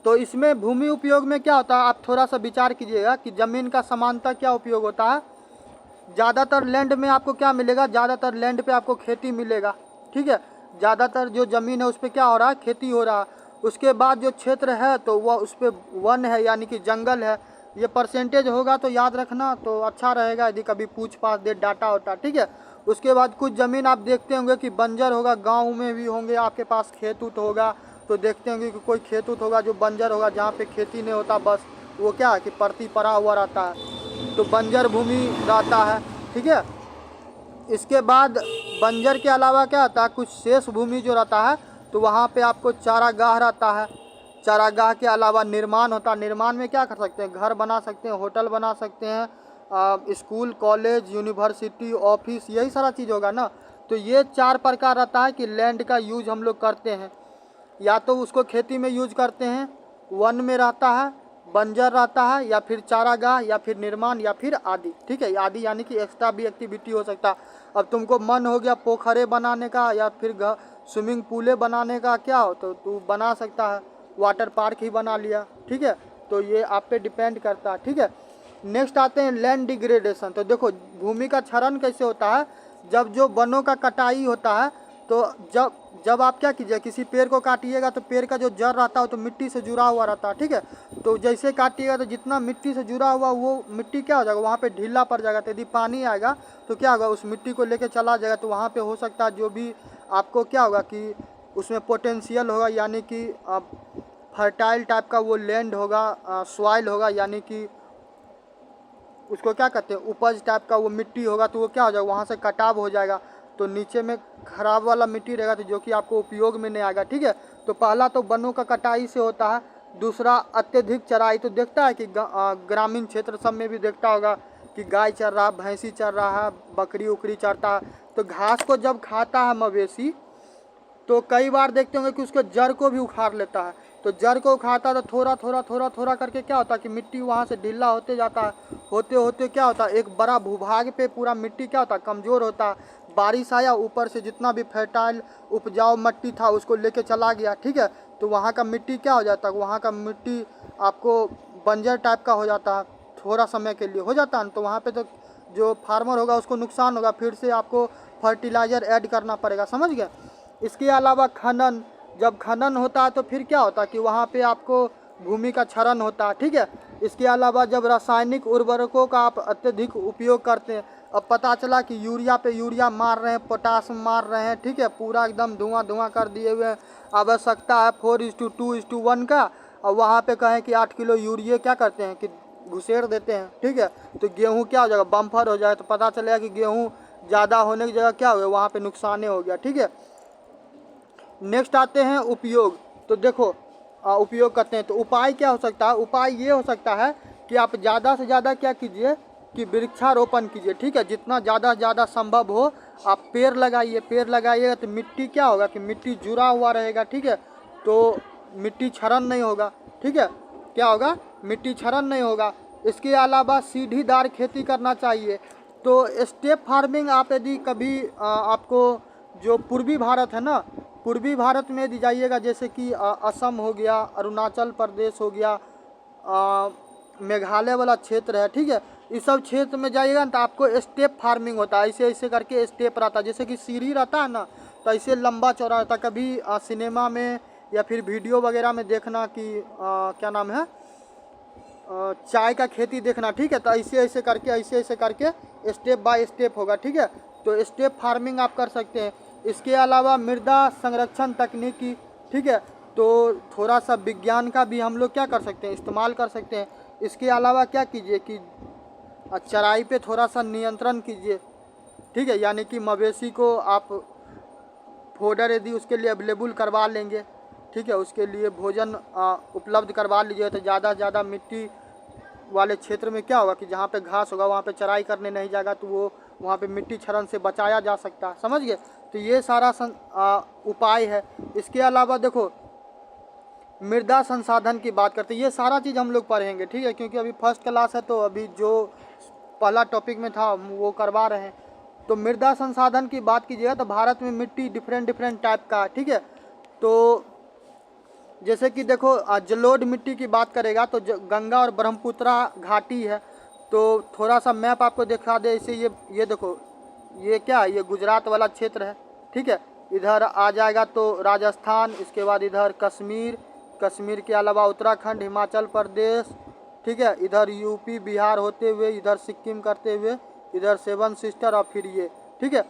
तो इसमें भूमि उपयोग में क्या होता है, आप थोड़ा सा विचार कीजिएगा कि ज़मीन का समानता क्या उपयोग होता है। ज़्यादातर लैंड में आपको क्या मिलेगा, ज़्यादातर लैंड पे आपको खेती मिलेगा, ठीक है। ज़्यादातर जो ज़मीन है उस पर क्या हो रहा है, खेती हो रहा है। उसके बाद जो क्षेत्र है तो वह उस पर वन है यानी कि जंगल है। ये परसेंटेज होगा तो याद रखना तो अच्छा रहेगा, यदि कभी पूछ पाछ दे डाटा होता, ठीक है। उसके बाद कुछ ज़मीन आप देखते होंगे कि बंजर होगा, गाँव में भी होंगे आपके पास खेत उत होगा, तो देखते होंगे कि कोई खेत उत होगा जो बंजर होगा, जहाँ पे खेती नहीं होता, बस वो क्या है कि परती पड़ा हुआ रहता है, तो बंजर भूमि रहता है, ठीक है। इसके बाद बंजर के अलावा क्या होता है, कुछ शेष भूमि जो रहता है तो वहाँ पे आपको चारागाह रहता है। चारागाह के अलावा निर्माण होता है। निर्माण में क्या कर सकते हैं, घर बना सकते हैं, होटल बना सकते हैं, स्कूल कॉलेज यूनिवर्सिटी ऑफिस, यही सारा चीज़ होगा ना। तो ये 4 प्रकार रहता है कि लैंड का यूज हम लोग करते हैं। या तो उसको खेती में यूज करते हैं, वन में रहता है, बंजर रहता है, या फिर चारागाह, या फिर निर्माण, या फिर आदि, ठीक है। आदि यानी कि एक्स्ट्रा भी एक्टिविटी हो सकता है। अब तुमको मन हो गया पोखरे बनाने का या फिर स्विमिंग पूले बनाने का, क्या हो तो तू बना सकता है, वाटर पार्क ही बना लिया, ठीक है। तो ये आप पे डिपेंड करता है, ठीक है। नेक्स्ट आते हैं लैंड डिग्रेडेशन। तो देखो भूमि का क्षरण कैसे होता है, जब जो वनों का कटाई होता है, तो जब आप क्या कीजिए, किसी पेड़ को काटिएगा तो पेड़ का जो जड़ रहता है तो मिट्टी से जुड़ा हुआ रहता है, ठीक है। तो जैसे काटिएगा तो जितना मिट्टी से जुड़ा हुआ वो मिट्टी क्या हो जाएगा, वहाँ पे ढीला पड़ जाएगा। तो यदि पानी आएगा तो क्या होगा, उस मिट्टी को लेके चला जाएगा। तो वहाँ पे हो सकता है जो भी आपको क्या होगा कि उसमें पोटेंशियल होगा, यानी कि फर्टाइल टाइप का वो लैंड होगा, सॉइल होगा, यानी कि उसको क्या कहते हैं, उपज टाइप का वो मिट्टी होगा। तो वो क्या हो जाएगा, वहाँ से कटाव हो जाएगा, तो नीचे में खराब वाला मिट्टी रहेगा, तो जो कि आपको उपयोग में नहीं आएगा, ठीक है। तो पहला तो वनों का कटाई से होता है। दूसरा अत्यधिक चराई। तो देखता है कि ग्रामीण क्षेत्र सब में भी देखता होगा कि गाय चर रहा, भैंसी चर रहा है, बकरी उकरी चरता है। तो घास को जब खाता है मवेशी तो कई बार देखते होंगे कि उसके जड़ को भी उखाड़ लेता है। तो जड़ को उखाड़ता है तो थोड़ा थोड़ा थोड़ा थोड़ा करके क्या होता है कि मिट्टी वहाँ से ढीला होते जाता है। होते होते क्या होता है, एक बड़ा भूभाग पे पूरा मिट्टी क्या होता है, कमज़ोर होता है। बारिश आया, ऊपर से जितना भी फर्टाइल उपजाऊ मिट्टी था उसको लेके चला गया, ठीक है। तो वहाँ का मिट्टी क्या हो जाता है, वहाँ का मिट्टी आपको बंजर टाइप का हो जाता है, थोड़ा समय के लिए हो जाता है। तो वहाँ पे तो जो फार्मर होगा उसको नुकसान होगा, फिर से आपको फर्टिलाइज़र ऐड करना पड़ेगा, समझ गए। इसके अलावा खनन, जब खनन होता है तो फिर क्या होता है कि वहाँ पे आपको भूमि का क्षरण होता है, ठीक है। इसके अलावा जब रासायनिक उर्वरकों का आप अत्यधिक उपयोग करते हैं, अब पता चला कि यूरिया पे यूरिया मार रहे हैं, पोटास मार रहे हैं, ठीक है, पूरा एकदम धुआं धुआं कर दिए हुए हैं। आवश्यकता है 4:2:1 का, और वहाँ पे कहें कि 8 किलो यूरिया क्या करते हैं कि घुसेड़ देते हैं, ठीक है। तो गेहूँ क्या हो जाएगा, बम्फर हो जाएगा। तो पता चलेगा कि गेहूँ ज़्यादा होने की जगह क्या हो गया, वहाँ पे नुकसान हो गया, ठीक है। नेक्स्ट आते हैं उपयोग। तो देखो उपयोग करते हैं तो उपाय क्या हो सकता है, उपाय ये हो सकता है कि आप ज़्यादा से ज़्यादा क्या कीजिए कि वृक्षारोपण कीजिए, ठीक है। जितना ज़्यादा से ज़्यादा संभव हो आप पेड़ लगाइए। पेड़ लगाइएगा तो मिट्टी क्या होगा कि मिट्टी जुड़ा हुआ रहेगा, ठीक है। तो मिट्टी क्षरण नहीं होगा, ठीक है। क्या होगा, मिट्टी क्षरण नहीं होगा। इसके अलावा सीढ़ीदार खेती करना चाहिए। तो स्टेप फार्मिंग आप यदि कभी आपको जो पूर्वी भारत है ना, पूर्वी भारत में यदि जाइएगा, जैसे कि असम हो गया, अरुणाचल प्रदेश हो गया, मेघालय वाला क्षेत्र है, ठीक है। इस सब क्षेत्र में जाइएगा ना तो आपको स्टेप फार्मिंग होता है, ऐसे ऐसे करके स्टेप रहता है, जैसे कि सीढ़ी रहता है ना, तो ऐसे लंबा चौड़ा रहता है। कभी सिनेमा में या फिर वीडियो वगैरह में देखना कि क्या नाम है, चाय का खेती देखना, ठीक है। तो ऐसे ऐसे करके स्टेप बाय स्टेप होगा, ठीक है। तो स्टेप फार्मिंग आप कर सकते हैं। इसके अलावा मृदा संरक्षण तकनीकी, ठीक है। तो थोड़ा सा विज्ञान का भी हम लोग क्या कर सकते हैं, इस्तेमाल कर सकते हैं। इसके अलावा क्या कीजिए कि चराई पे थोड़ा सा नियंत्रण कीजिए, ठीक है। यानी कि मवेशी को आप फोडर यदि उसके लिए अवेलेबल करवा लेंगे, ठीक है, उसके लिए भोजन उपलब्ध करवा लीजिए, तो ज़्यादा से ज़्यादा मिट्टी वाले क्षेत्र में क्या होगा कि जहाँ पे घास होगा वहाँ पे चराई करने नहीं जाएगा, तो वो वहाँ पे मिट्टी क्षरण से बचाया जा सकता है, समझ गए। तो ये सारा उपाय है। इसके अलावा देखो मृदा संसाधन की बात करते हैं, ये सारा चीज़ हम लोग पढ़ेंगे, ठीक है, क्योंकि अभी फर्स्ट क्लास है तो अभी जो पहला टॉपिक में था वो करवा रहे हैं। तो मृदा संसाधन की बात कीजिएगा तो भारत में मिट्टी डिफरेंट डिफरेंट टाइप का, ठीक है। तो जैसे कि देखो जलोढ़ मिट्टी की बात करेगा तो गंगा और ब्रह्मपुत्रा घाटी है। तो थोड़ा सा मैप आपको दिखा दे, इसे ये देखो, ये क्या है, ये गुजरात वाला क्षेत्र है, ठीक है। इधर आ जाएगा तो राजस्थान, इसके बाद इधर कश्मीर, कश्मीर के अलावा उत्तराखंड, हिमाचल प्रदेश, ठीक है। इधर यूपी बिहार होते हुए इधर सिक्किम करते हुए इधर सेवन सिस्टर और फिर ये, ठीक है।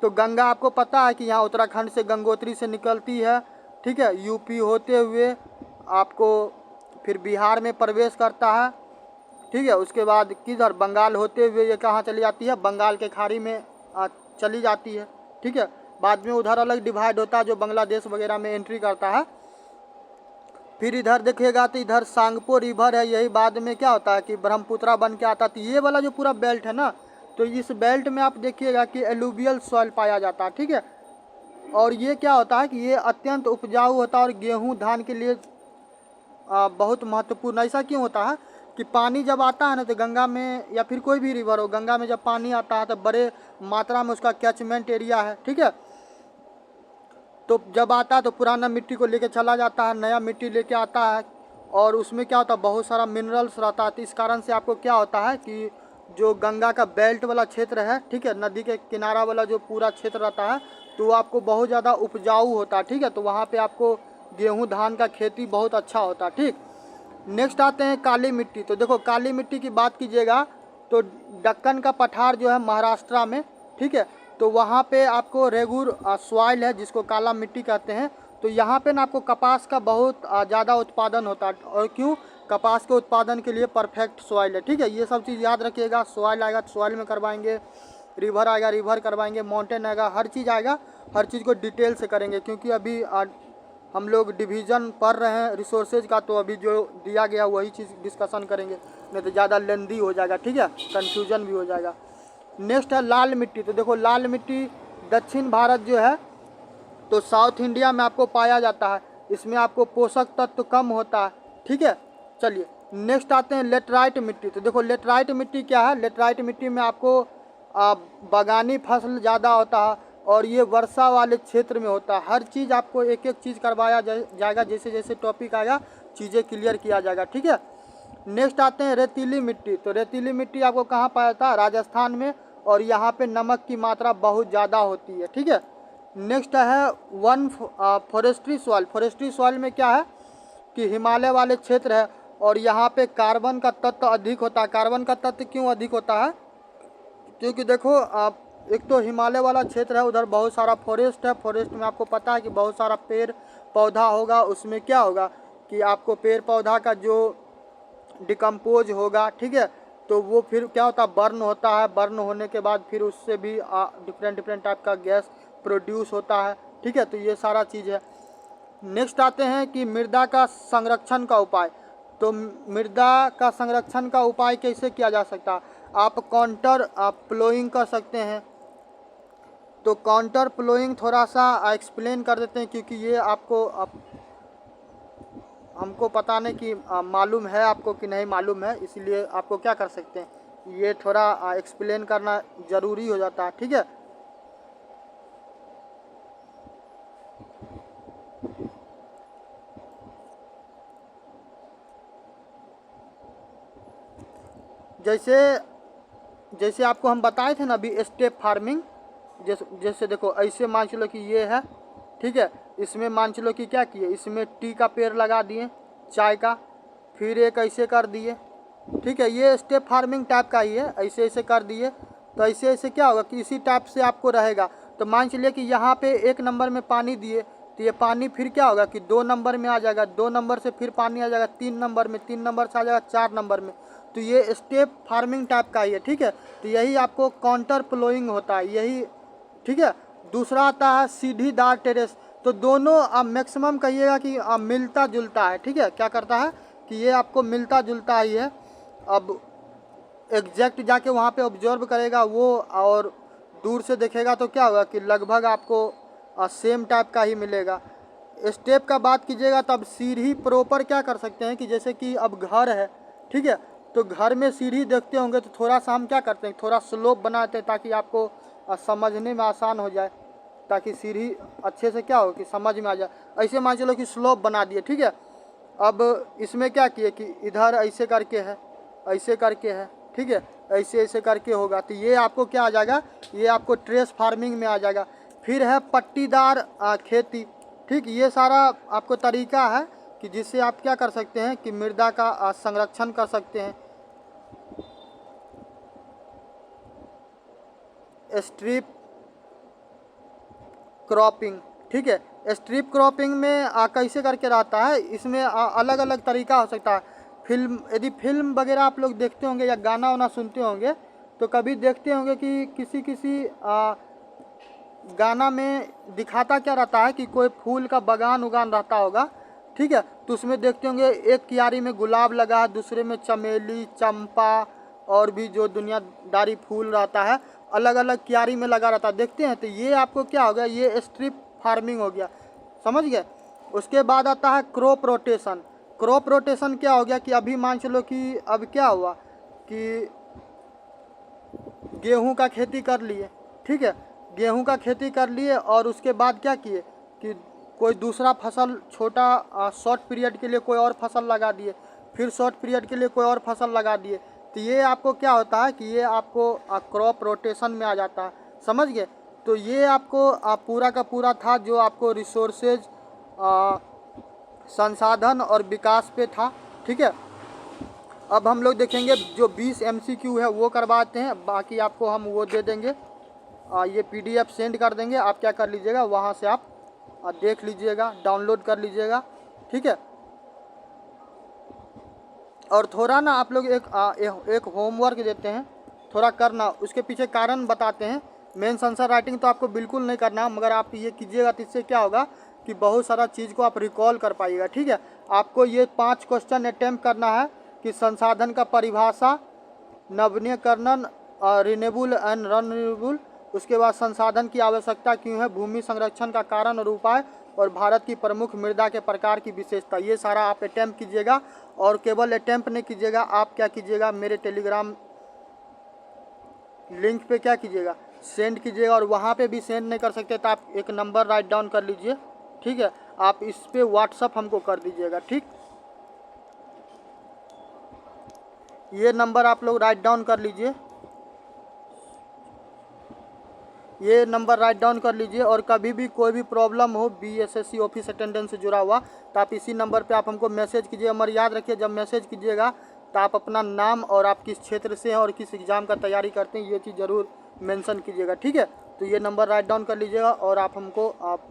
तो गंगा आपको पता है कि यहाँ उत्तराखंड से गंगोत्री से निकलती है, ठीक है, यूपी होते हुए आपको फिर बिहार में प्रवेश करता है, ठीक है। उसके बाद किधर बंगाल होते हुए ये कहाँ चली जाती है, बंगाल के खाड़ी में चली जाती है, ठीक है। बाद में उधर अलग डिवाइड होता है जो बांग्लादेश वगैरह में एंट्री करता है। फिर इधर देखिएगा तो इधर सांगपो रिवर है, यही बाद में क्या होता है कि ब्रह्मपुत्रा बन के आता है। तो ये वाला जो पूरा बेल्ट है ना, तो इस बेल्ट में आप देखिएगा कि एलुवियल सॉइल पाया जाता है, ठीक है। और ये क्या होता है कि ये अत्यंत उपजाऊ होता है और गेहूं धान के लिए बहुत महत्वपूर्ण। ऐसा क्यों होता है कि पानी जब आता है ना तो गंगा में या फिर कोई भी रिवर हो, गंगा में जब पानी आता है तो बड़े मात्रा में उसका कैचमेंट एरिया है, ठीक है। तो जब आता है तो पुराना मिट्टी को लेके चला जाता है, नया मिट्टी लेके आता है और उसमें क्या होता है बहुत सारा मिनरल्स रहता है। तो इस कारण से आपको क्या होता है कि जो गंगा का बेल्ट वाला क्षेत्र है, ठीक है, नदी के किनारा वाला जो पूरा क्षेत्र रहता है तो आपको बहुत ज़्यादा उपजाऊ होता है, ठीक है। तो वहाँ पे आपको गेहूँ धान का खेती बहुत अच्छा होता है, ठीक। नेक्स्ट आते हैं काली मिट्टी। तो देखो काली मिट्टी की बात कीजिएगा तो दक्कन का पठार जो है महाराष्ट्र में, ठीक है, तो वहाँ पे आपको रेगुर सॉइल है जिसको काला मिट्टी कहते हैं। तो यहाँ पे ना आपको कपास का बहुत ज़्यादा उत्पादन होता है। और क्यों, कपास के उत्पादन के लिए परफेक्ट सॉइल है, ठीक है। ये सब चीज़ याद रखिएगा। सॉइल आएगा तो सॉइल में करवाएंगे, रिवर आएगा रिवर करवाएंगे, माउंटेन आएगा, हर चीज़ आएगा, हर चीज़ को डिटेल से करेंगे। क्योंकि अभी हम लोग डिवीज़न पढ़ रहे हैं रिसोर्सेज का, तो अभी जो दिया गया वही चीज़ डिस्कशन करेंगे, नहीं तो ज़्यादा लेंदी हो जाएगा, ठीक है, कन्फ्यूजन भी हो जाएगा। नेक्स्ट है लाल मिट्टी। तो देखो लाल मिट्टी दक्षिण भारत जो है तो साउथ इंडिया में आपको पाया जाता है। इसमें आपको पोषक तत्व कम होता है, ठीक है। चलिए नेक्स्ट आते हैं लेटराइट मिट्टी। तो देखो लेटराइट मिट्टी क्या है, लेटराइट मिट्टी में आपको बागानी फसल ज़्यादा होता है और ये वर्षा वाले क्षेत्र में होता है। हर चीज़ आपको एक एक चीज़ करवाया जाएगा, जैसे जैसे टॉपिक आएगा चीज़ें क्लियर किया जाएगा, ठीक है। नेक्स्ट आते हैं रेतीली मिट्टी। तो रेतीली मिट्टी आपको कहाँ पाया जाता है, राजस्थान में, और यहाँ पे नमक की मात्रा बहुत ज़्यादा होती है, ठीक है। नेक्स्ट है फॉरेस्ट्री सॉइल। फॉरेस्ट्री सॉइल में क्या है कि हिमालय वाले क्षेत्र है और यहाँ पे कार्बन का तत्व अधिक होता है। कार्बन का तत्व क्यों अधिक होता है, क्योंकि देखो आप एक तो हिमालय वाला क्षेत्र है, उधर बहुत सारा फॉरेस्ट है। फॉरेस्ट में आपको पता है कि बहुत सारा पेड़ पौधा होगा, उसमें क्या होगा कि आपको पेड़ पौधा का जो डिकम्पोज होगा, ठीक है, तो वो फिर क्या होता है बर्न होता है। बर्न होने के बाद फिर उससे भी डिफरेंट डिफरेंट टाइप का गैस प्रोड्यूस होता है, ठीक है। तो ये सारा चीज़ है। नेक्स्ट आते हैं कि मृदा का संरक्षण का उपाय। तो मृदा का संरक्षण का उपाय कैसे किया जा सकता है, आप काउंटर प्लोइंग कर सकते हैं। तो काउंटर प्लोइंग थोड़ा सा एक्सप्लेन कर देते हैं, क्योंकि ये आपको हमको पता नहीं कि मालूम है आपको कि नहीं मालूम है, इसलिए आपको क्या कर सकते हैं, ये थोड़ा एक्सप्लेन करना ज़रूरी हो जाता है, ठीक है। जैसे आपको हम बताए थे ना अभी स्टेप फार्मिंग, जैसे देखो ऐसे मान चलो कि ये है, ठीक है, इसमें मान चलो कि क्या किए, इसमें टी का पेड़ लगा दिए, चाय का, फिर एक ऐसे कर दिए, ठीक है। ये स्टेप फार्मिंग टाइप का ही है, ऐसे ऐसे कर दिए। तो ऐसे ऐसे क्या होगा कि इसी टाइप से आपको रहेगा। तो मान चलिए कि यहाँ पे 1 नंबर में पानी दिए, तो ये पानी फिर क्या होगा कि 2 नंबर में आ जाएगा, 2 नंबर से फिर पानी आ जाएगा 3 नंबर में, 3 नंबर से आ जाएगा 4 नंबर में। तो ये स्टेप फार्मिंग टाइप का ही है, ठीक है। तो यही आपको काउंटर प्लोइंग होता है, यही, ठीक है। दूसरा आता है सीढ़ीदार टेरेस। तो दोनों आप मैक्सिमम कहिएगा कि मिलता जुलता है, ठीक है। क्या करता है कि ये आपको मिलता जुलता ही है। अब एग्जैक्ट जाके वहाँ पे ऑब्जर्व करेगा वो, और दूर से देखेगा तो क्या होगा कि लगभग आपको सेम टाइप का ही मिलेगा। स्टेप का बात कीजिएगा तब सीढ़ी प्रॉपर क्या कर सकते हैं कि जैसे कि अब घर है, ठीक है, तो घर में सीढ़ी देखते होंगे तो थोड़ा सा हम क्या करते हैं, थोड़ा स्लोप बनाते हैं ताकि आपको समझने में आसान हो जाए, ताकि सीढ़ी अच्छे से क्या हो कि समझ में आ जाए। ऐसे मान चलो कि स्लोप बना दिए, ठीक है। अब इसमें क्या किए कि इधर ऐसे करके है, ऐसे करके है, ठीक है, ऐसे ऐसे करके होगा, तो ये आपको क्या आ जाएगा, ये आपको ट्रेस फार्मिंग में आ जाएगा। फिर है पट्टीदार खेती, ठीक, ये सारा आपको तरीका है कि जिससे आप क्या कर सकते हैं कि मृदा का संरक्षण कर सकते हैं। स्ट्रिप क्रॉपिंग, ठीक है, स्ट्रिप क्रॉपिंग में कैसे करके रहता है, इसमें अलग अलग तरीका हो सकता है। फिल्म, यदि फिल्म वगैरह आप लोग देखते होंगे या गाना वाना सुनते होंगे तो कभी देखते होंगे कि किसी किसी गाना में दिखाता क्या रहता है कि कोई फूल का बागान उगान रहता होगा, ठीक है, तो उसमें देखते होंगे एक क्यारी में गुलाब लगा है, दूसरे में चमेली, चंपा और भी जो दुनियादारी फूल रहता है अलग अलग क्यारी में लगा रहता है, देखते हैं। तो ये आपको क्या हो गया, ये स्ट्रिप फार्मिंग हो गया, समझ गए। उसके बाद आता है क्रॉप रोटेशन। क्रॉप रोटेशन क्या हो गया कि अभी मान चलो कि अब क्या हुआ कि गेहूं का खेती कर लिए, ठीक है, गेहूं का खेती कर लिए और उसके बाद क्या किए कि कोई दूसरा फसल छोटा शॉर्ट पीरियड के लिए कोई और फसल लगा दिए, फिर शॉर्ट पीरियड के लिए कोई और फसल लगा दिए, तो ये आपको क्या होता है कि ये आपको क्रॉप रोटेशन में आ जाता है, समझ गए। तो ये आपको पूरा का पूरा था जो आपको रिसोर्सेज, संसाधन और विकास पे था, ठीक है। अब हम लोग देखेंगे जो 20 MCQ है वो करवाते हैं, बाकी आपको हम वो दे देंगे, ये PDF सेंड कर देंगे, आप क्या कर लीजिएगा वहाँ से आप देख लीजिएगा, डाउनलोड कर लीजिएगा, ठीक है। और थोड़ा ना आप लोग एक होमवर्क देते हैं, थोड़ा करना, उसके पीछे कारण बताते हैं। मेंस आंसर राइटिंग तो आपको बिल्कुल नहीं करना, मगर आप ये कीजिएगा तो इससे क्या होगा कि बहुत सारा चीज़ को आप रिकॉल कर पाइएगा, ठीक है। आपको ये 5 क्वेश्चन अटेम्प्ट करना है कि संसाधन का परिभाषा, नवीनीकरण, रिन्यूएबल एंड रिन्यूएबल, उसके बाद संसाधन की आवश्यकता क्यों है, भूमि संरक्षण का कारण और उपाय, और भारत की प्रमुख मृदा के प्रकार की विशेषता, ये सारा आप अटेम्प्ट कीजिएगा। और केवल अटेम्प्ट नहीं कीजिएगा, आप क्या कीजिएगा मेरे टेलीग्राम लिंक पे क्या कीजिएगा सेंड कीजिएगा, और वहाँ पे भी सेंड नहीं कर सकते तो आप एक नंबर राइट डाउन कर लीजिए, ठीक है, आप इस पे व्हाट्सअप हमको कर दीजिएगा, ठीक। ये नंबर आप लोग राइट डाउन कर लीजिए, ये नंबर राइट डाउन कर लीजिए। और कभी भी कोई भी प्रॉब्लम हो BSSC ऑफिस अटेंडेंस से जुड़ा हुआ तो आप इसी नंबर पे आप हमको मैसेज कीजिए। मगर याद रखिए जब मैसेज कीजिएगा तो आप अपना नाम और आप किस क्षेत्र से हैं और किस एग्ज़ाम का तैयारी करते हैं ये चीज़ ज़रूर मेंशन कीजिएगा, ठीक है। तो ये नंबर राइट डाउन कर लीजिएगा और आप हमको आप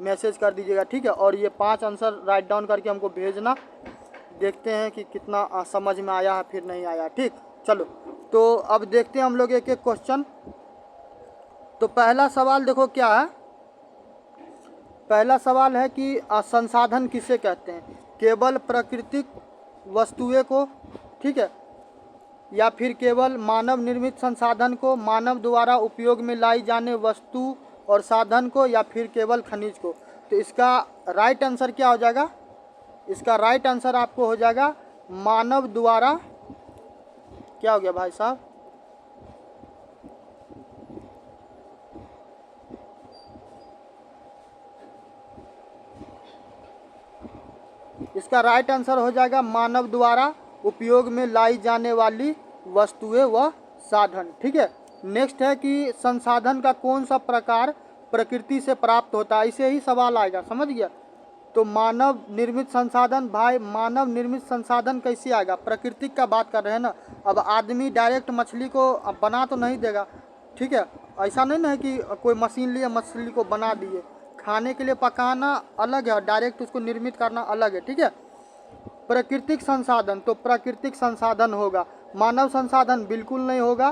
मैसेज कर दीजिएगा, ठीक है। और ये 5 आंसर राइट डाउन करके हमको भेजना, देखते हैं कि कितना समझ में आया है फिर नहीं आया, ठीक। चलो तो अब देखते हैं हम लोग एक एक क्वेश्चन। तो पहला सवाल देखो क्या है, पहला सवाल है कि संसाधन किसे कहते हैं, केवल प्राकृतिक वस्तुएं को, ठीक है, या फिर केवल मानव निर्मित संसाधन को, मानव द्वारा उपयोग में लाई जाने वस्तु और साधन को, या फिर केवल खनिज को। तो इसका राइट आंसर क्या हो जाएगा, इसका राइट आंसर आपको हो जाएगा मानव द्वारा, क्या हो गया भाई साहब, इसका राइट आंसर हो जाएगा मानव द्वारा उपयोग में लाई जाने वाली वस्तुएं व साधन, ठीक है। नेक्स्ट है कि संसाधन का कौन सा प्रकार प्रकृति से प्राप्त होता है, ऐसे ही सवाल आएगा, समझ गया। तो मानव निर्मित संसाधन, भाई मानव निर्मित संसाधन कैसे आएगा, प्राकृतिक का बात कर रहे हैं ना। अब आदमी डायरेक्ट मछली को बना तो नहीं देगा, ठीक है, ऐसा नहीं ना है कि कोई मशीन लिए मछली को बना दिए, खाने के लिए पकाना अलग है और डायरेक्ट उसको निर्मित करना अलग है, ठीक है। प्राकृतिक संसाधन, तो प्राकृतिक संसाधन होगा, मानव संसाधन बिल्कुल नहीं होगा,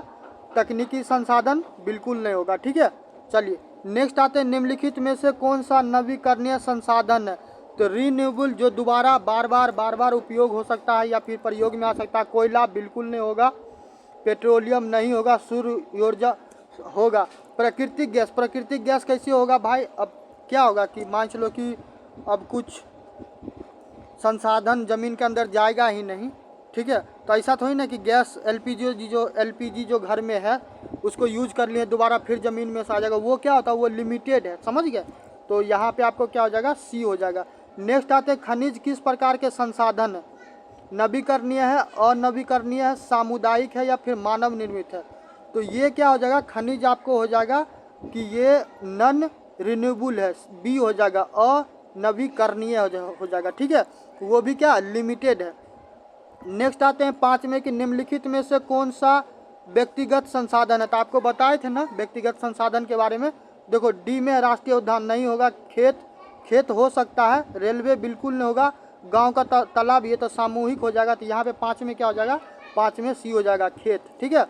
तकनीकी संसाधन बिल्कुल नहीं होगा, ठीक है। चलिए नेक्स्ट आते हैं, निम्नलिखित में से कौन सा नवीकरणीय संसाधन है। तो रिन्यूएबल जो दोबारा बार बार उपयोग हो सकता है या फिर प्रयोग में आ सकता है, कोयला बिल्कुल नहीं होगा, पेट्रोलियम नहीं होगा, सूर्य ऊर्जा होगा। प्राकृतिक गैस कैसे होगा भाई? अब क्या होगा कि मान चलो कि अब कुछ संसाधन ज़मीन के अंदर जाएगा ही नहीं, ठीक है, तो ऐसा थोड़ी ना कि गैस एलपीजी जो घर में है उसको यूज कर लिए दोबारा फिर ज़मीन में से आ जाएगा, वो क्या होता है, वो लिमिटेड है, समझ गए? तो यहाँ पे आपको क्या हो जाएगा, सी हो जाएगा। नेक्स्ट आते हैं खनिज किस प्रकार के संसाधन है? नवीकरणीय है, अनवीकरणीय है, सामुदायिक है या फिर मानव निर्मित है? तो ये क्या हो जाएगा, खनिज आपको हो जाएगा कि ये नॉन रिन्यूएबल है, बी हो जाएगा, अनवीकरणीय हो जाएगा, ठीक है, वो भी क्या लिमिटेड है। नेक्स्ट आते हैं 5 में कि निम्नलिखित में से कौन सा व्यक्तिगत संसाधन है? तो आपको बताए थे ना व्यक्तिगत संसाधन के बारे में। देखो डी में राष्ट्रीय उद्यान नहीं होगा, खेत हो सकता है, रेलवे बिल्कुल नहीं होगा, गांव का तालाब ये तो सामूहिक हो जाएगा। तो यहाँ पे 5 में क्या हो जाएगा, 5 में सी हो जाएगा, खेत, ठीक है।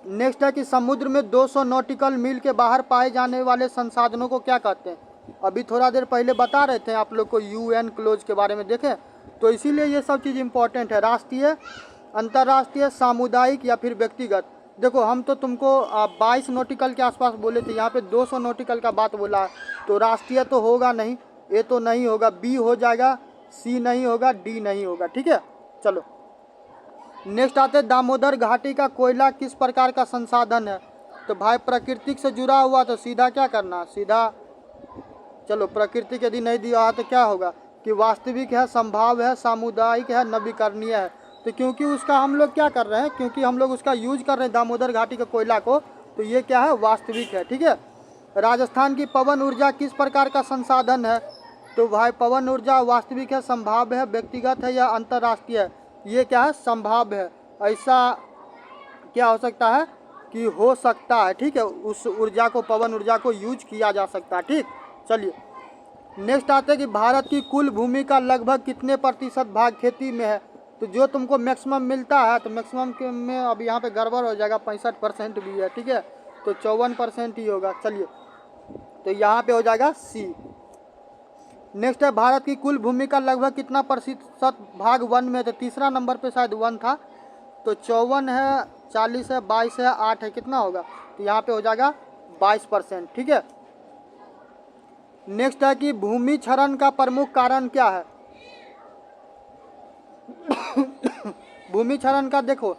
नेक्स्ट है कि समुद्र में 200 नॉटिकल मील के बाहर पाए जाने वाले संसाधनों को क्या कहते हैं? अभी थोड़ा देर पहले बता रहे थे आप लोग को यूएन क्लोज के बारे में, देखें, तो इसीलिए ये सब चीज़ इंपॉर्टेंट है। राष्ट्रीय, अंतर्राष्ट्रीय, सामुदायिक या फिर व्यक्तिगत। देखो हम तो तुमको 22 नॉटिकल के आसपास बोले थे, यहाँ पे 200 नॉटिकल का बात बोला है, तो राष्ट्रीय तो होगा नहीं, ए तो नहीं होगा, बी हो जाएगा, सी नहीं होगा, डी नहीं होगा, ठीक है। चलो नेक्स्ट आते हैं दामोदर घाटी का कोयला किस प्रकार का संसाधन है? तो भाई प्रकृति से जुड़ा हुआ, तो सीधा क्या करना, सीधा चलो प्रकृति यदि नहीं दिया तो क्या होगा कि वास्तविक है, संभाव्य है, सामुदायिक है, नवीकरणीय है। तो क्योंकि उसका हम लोग क्या कर रहे हैं, क्योंकि हम लोग उसका यूज कर रहे हैं दामोदर घाटी के कोयला को, तो ये क्या है, वास्तविक है, ठीक है। राजस्थान की पवन ऊर्जा किस प्रकार का संसाधन है? तो भाई पवन ऊर्जा वास्तविक है, संभाव्य है, व्यक्तिगत है या अंतर्राष्ट्रीय है? ये क्या है, संभाव्य है। ऐसा क्या हो सकता है कि हो सकता है, ठीक है, उस ऊर्जा को, पवन ऊर्जा को यूज किया जा सकता है, ठीक। चलिए नेक्स्ट आते हैं कि भारत की कुल भूमि का लगभग कितने प्रतिशत भाग खेती में है? तो जो तुमको मैक्सिमम मिलता है, तो मैक्सिमम के में अब यहाँ पे गड़बड़ हो जाएगा, 65% भी है, ठीक है, तो 54% ही होगा। चलिए तो यहाँ पे हो जाएगा सी। नेक्स्ट है भारत की कुल भूमि का लगभग कितना प्रतिशत भाग वन में? तो तीसरा नंबर पे शायद वन था, तो 54 है, 40 है, 22 है, 8 है, कितना होगा, तो यहाँ पे हो जाएगा 22%, ठीक है। नेक्स्ट है कि भूमि क्षरण का प्रमुख कारण क्या है? भूमि क्षरण का देखो,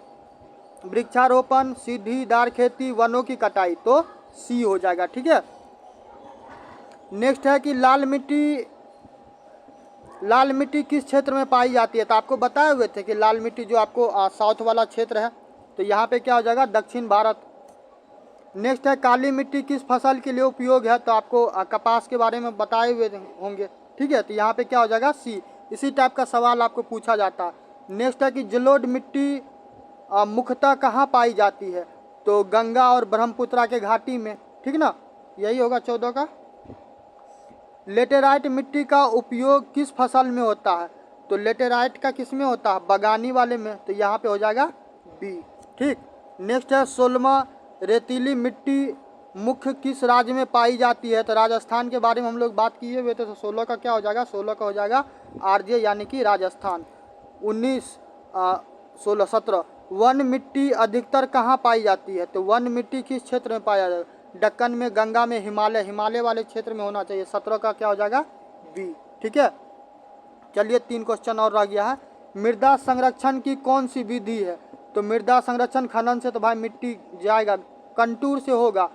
वृक्षारोपण, सीढ़ीदार खेती, वनों की कटाई, तो सी हो जाएगा, ठीक है। नेक्स्ट है कि लाल मिट्टी किस क्षेत्र में पाई जाती है? तो आपको बताए हुए थे कि लाल मिट्टी जो आपको साउथ वाला क्षेत्र है, तो यहाँ पे क्या हो जाएगा, दक्षिण भारत। नेक्स्ट है काली मिट्टी किस फसल के लिए उपयोग है? तो आपको कपास के बारे में बताए हुए होंगे, ठीक है, तो यहाँ पे क्या हो जाएगा, सी। इसी टाइप का सवाल आपको पूछा जाता है। नेक्स्ट है कि जलोढ़ मिट्टी मुख्यतः कहाँ पाई जाती है? तो गंगा और ब्रह्मपुत्रा के घाटी में, ठीक ना, यही होगा 14 का। लेटेराइट मिट्टी का उपयोग किस फसल में होता है? तो लेटेराइट का किस में होता है, बगानी वाले में, तो यहाँ पे हो जाएगा बी, ठीक। नेक्स्ट है 16वां, रेतीली मिट्टी मुख्य किस राज्य में पाई जाती है? तो राजस्थान के बारे में हम लोग बात किए हुए थे, तो 16 का क्या हो जाएगा, 16 का हो जाएगा आरजे यानी कि राजस्थान। 17 वन मिट्टी अधिकतर कहाँ पाई जाती है? तो वन मिट्टी किस क्षेत्र में पाया जाएगा? दक्कन में, गंगा में, हिमालय वाले क्षेत्र में होना चाहिए। 17 का क्या हो जाएगा, बी, ठीक है। चलिए 3 क्वेश्चन और रह गया है। मृदा संरक्षण की कौन सी विधि है? तो मृदा संरक्षण खनन से तो भाई मिट्टी जाएगा, कंटूर से होगा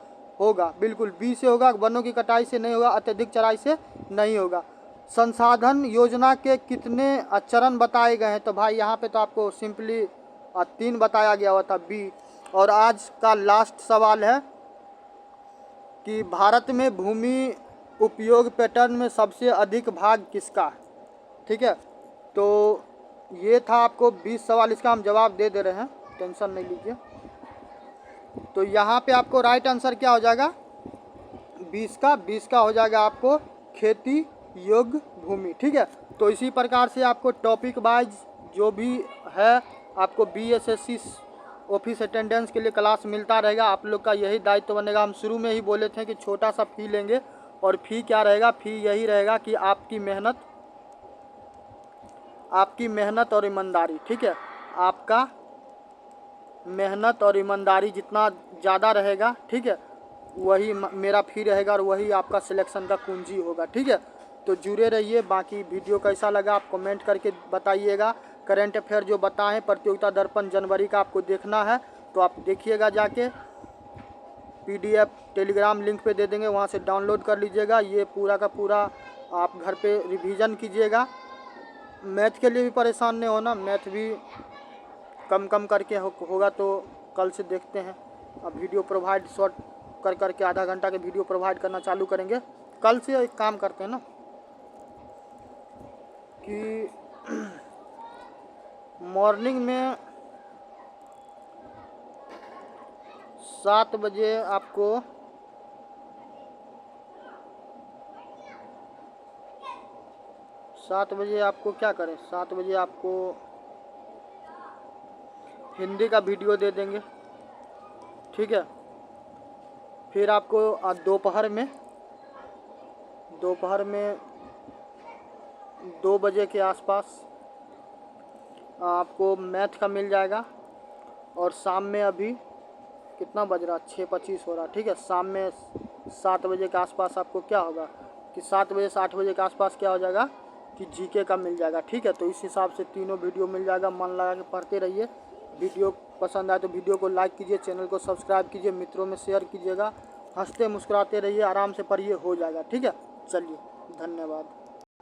बिल्कुल, बी से होगा, वनों की कटाई से नहीं होगा, अत्यधिक चराई से नहीं होगा। संसाधन योजना के कितने चरण बताए गए हैं? तो भाई यहाँ पे तो आपको सिंपली 3 बताया गया हुआ था, बी। और आज का लास्ट सवाल है कि भारत में भूमि उपयोग पैटर्न में सबसे अधिक भाग किसका है? ठीक है, तो ये था आपको 20 सवाल, इसका हम जवाब दे रहे हैं, टेंशन नहीं लीजिए। तो यहाँ पे आपको राइट आंसर क्या हो जाएगा, 20 का हो जाएगा आपको खेती योग्य भूमि, ठीक है। तो इसी प्रकार से आपको टॉपिक वाइज जो भी है आपको BSSC ऑफिस अटेंडेंस के लिए क्लास मिलता रहेगा। आप लोग का यही दायित्व बनेगा। हम शुरू में ही बोले थे कि छोटा सा फ़ी लेंगे, और फ़ी क्या रहेगा, फ़ी यही रहेगा कि आपकी मेहनत और ईमानदारी, ठीक है, आपका मेहनत और ईमानदारी जितना ज़्यादा रहेगा, ठीक है, वही मेरा फी रहेगा और वही आपका सिलेक्शन का कुंजी होगा। ठीक है, तो जुड़े रहिए। बाकी वीडियो कैसा लगा आप कमेंट करके बताइएगा। करंट अफेयर जो बताएं प्रतियोगिता दर्पण जनवरी का आपको देखना है तो आप देखिएगा, जाके PDF टेलीग्राम लिंक पे दे देंगे, वहाँ से डाउनलोड कर लीजिएगा। ये पूरा का पूरा आप घर पे रिवीजन कीजिएगा। मैथ के लिए भी परेशान नहीं होना, मैथ भी कम कम करके होगा तो कल से देखते हैं। अब वीडियो प्रोवाइड शॉर्ट कर करके आधा घंटा के वीडियो प्रोवाइड करना चालू करेंगे कल से। एक काम करते हैं ना कि मॉर्निंग में 7 बजे आपको क्या करें, 7 बजे आपको हिंदी का वीडियो दे देंगे। ठीक है, फिर आपको दोपहर में 2 बजे के आसपास आपको मैथ का मिल जाएगा। और शाम में अभी कितना बज रहा, 6:25 हो रहा। ठीक है, शाम में 7 बजे के आसपास आपको क्या होगा कि 7 बजे से 8 बजे के आसपास क्या हो जाएगा कि GK का मिल जाएगा। ठीक है, तो इस हिसाब से तीनों वीडियो मिल जाएगा। मन लगा के पढ़ते रहिए। वीडियो पसंद आए तो वीडियो को लाइक कीजिए, चैनल को सब्सक्राइब कीजिए, मित्रों में शेयर कीजिएगा। हंसते मुस्कुराते रहिए, आराम से पढ़िए, हो जाएगा। ठीक है, चलिए, धन्यवाद।